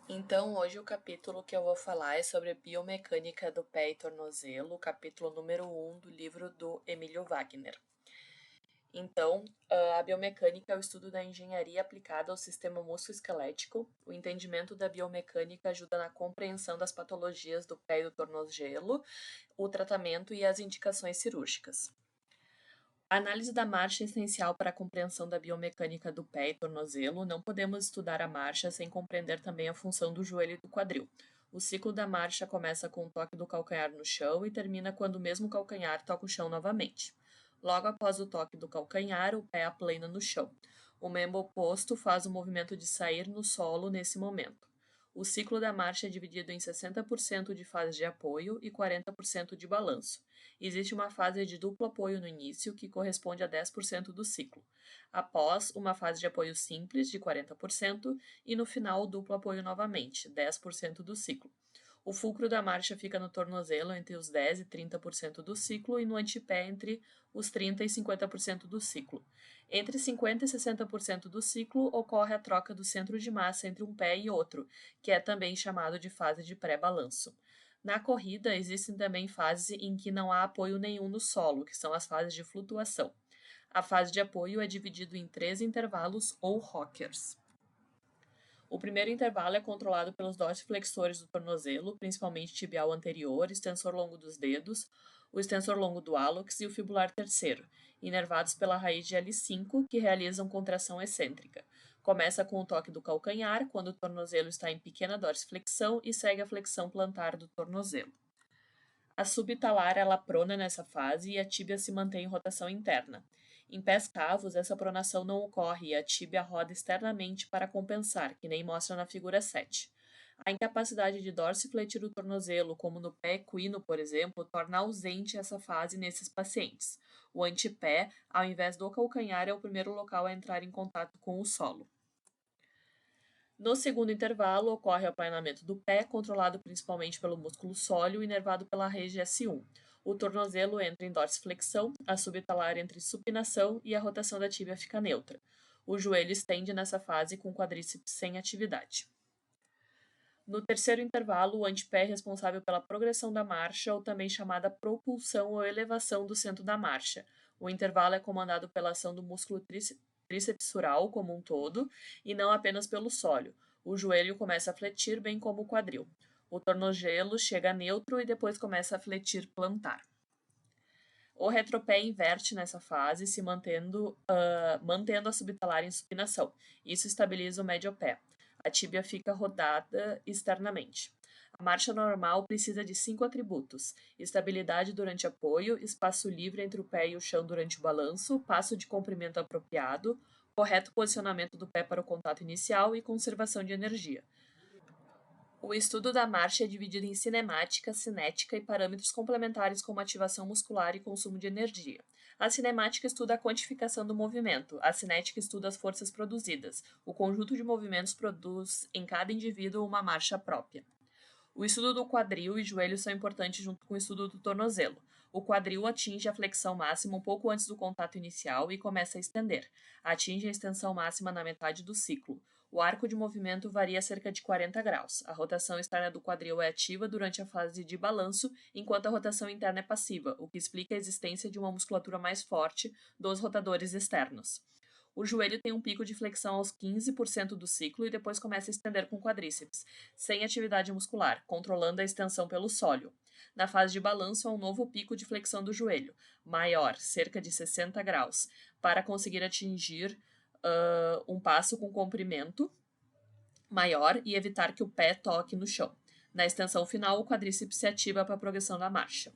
Então, hoje o capítulo que eu vou falar é sobre a biomecânica do pé e tornozelo, o capítulo número 1 do livro do Emílio Wagner. Então, a biomecânica é o estudo da engenharia aplicada ao sistema musculoesquelético. O entendimento da biomecânica ajuda na compreensão das patologias do pé e do tornozelo, o tratamento e as indicações cirúrgicas. A análise da marcha é essencial para a compreensão da biomecânica do pé e tornozelo. Não podemos estudar a marcha sem compreender também a função do joelho e do quadril. O ciclo da marcha começa com o toque do calcanhar no chão e termina quando o mesmo calcanhar toca o chão novamente. Logo após o toque do calcanhar, o pé aplana no chão. O membro oposto faz o movimento de sair no solo nesse momento. O ciclo da marcha é dividido em 60% de fase de apoio e 40% de balanço. Existe uma fase de duplo apoio no início, que corresponde a 10% do ciclo. Após, uma fase de apoio simples, de 40%, e no final, o duplo apoio novamente, 10% do ciclo. O fulcro da marcha fica no tornozelo entre os 10% e 30% do ciclo e no antepé entre os 30% e 50% do ciclo. Entre 50% e 60% do ciclo ocorre a troca do centro de massa entre um pé e outro, que é também chamado de fase de pré-balanço. Na corrida, existem também fases em que não há apoio nenhum no solo, que são as fases de flutuação. A fase de apoio é dividida em 3 intervalos ou rockers. O primeiro intervalo é controlado pelos dorsiflexores do tornozelo, principalmente tibial anterior, extensor longo dos dedos, o extensor longo do hálux e o fibular terceiro, inervados pela raiz de L5, que realizam contração excêntrica. Começa com o toque do calcanhar, quando o tornozelo está em pequena dorsiflexão, e segue a flexão plantar do tornozelo. A subtalar ela prona nessa fase e a tíbia se mantém em rotação interna. Em pés cavos, essa pronação não ocorre e a tíbia roda externamente para compensar, que nem mostra na figura 7. A incapacidade de dorsifletir o tornozelo, como no pé equino, por exemplo, torna ausente essa fase nesses pacientes. O antepé, ao invés do calcanhar, é o primeiro local a entrar em contato com o solo. No segundo intervalo, ocorre o aplanamento do pé, controlado principalmente pelo músculo sóleo e inervado pela rede S1. O tornozelo entra em dorsiflexão, a subtalar entra em supinação e a rotação da tíbia fica neutra. O joelho estende nessa fase com o quadríceps sem atividade. No terceiro intervalo, o antepé é responsável pela progressão da marcha, ou também chamada propulsão ou elevação do centro da marcha. O intervalo é comandado pela ação do músculo tricepsural como um todo, e não apenas pelo sóleo. O joelho começa a fletir, bem como o quadril. O tornozelo chega a neutro e depois começa a fletir plantar. O retropé inverte nessa fase, se mantendo a subtalar em supinação. Isso estabiliza o médio-pé. A tíbia fica rodada externamente. A marcha normal precisa de 5 atributos: estabilidade durante apoio, espaço livre entre o pé e o chão durante o balanço, passo de comprimento apropriado, correto posicionamento do pé para o contato inicial e conservação de energia. O estudo da marcha é dividido em cinemática, cinética e parâmetros complementares como ativação muscular e consumo de energia. A cinemática estuda a quantificação do movimento, a cinética estuda as forças produzidas. O conjunto de movimentos produz em cada indivíduo uma marcha própria. O estudo do quadril e joelho são importantes junto com o estudo do tornozelo. O quadril atinge a flexão máxima um pouco antes do contato inicial e começa a estender. Atinge a extensão máxima na metade do ciclo. O arco de movimento varia cerca de 40 graus. A rotação externa do quadril é ativa durante a fase de balanço, enquanto a rotação interna é passiva, o que explica a existência de uma musculatura mais forte dos rotadores externos. O joelho tem um pico de flexão aos 15% do ciclo e depois começa a estender com o quadríceps, sem atividade muscular, controlando a extensão pelo sóleo. Na fase de balanço, há um novo pico de flexão do joelho, maior, cerca de 60 graus, para conseguir atingir um passo com comprimento maior e evitar que o pé toque no chão. Na extensão final, o quadríceps se ativa para a progressão da marcha.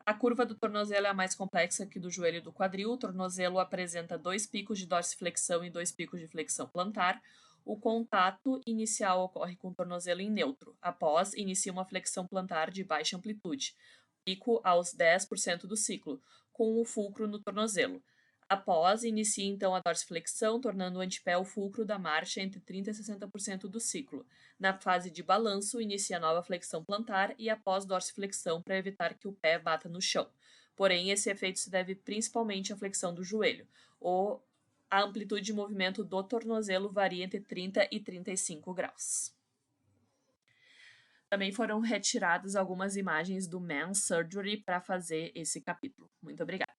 A curva do tornozelo é a mais complexa que do joelho e do quadril. O tornozelo apresenta 2 picos de dorsiflexão e 2 picos de flexão plantar. O contato inicial ocorre com o tornozelo em neutro. Após, inicia uma flexão plantar de baixa amplitude, pico aos 10% do ciclo, com o fulcro no tornozelo. Após, inicia então a dorsiflexão, tornando o antepé o fulcro da marcha entre 30% e 60% do ciclo. Na fase de balanço, inicia a nova flexão plantar e após dorsiflexão para evitar que o pé bata no chão. Porém, esse efeito se deve principalmente à flexão do joelho. A amplitude de movimento do tornozelo varia entre 30 e 35 graus. também foram retiradas algumas imagens do Men's Surgery para fazer esse capítulo. Muito obrigada.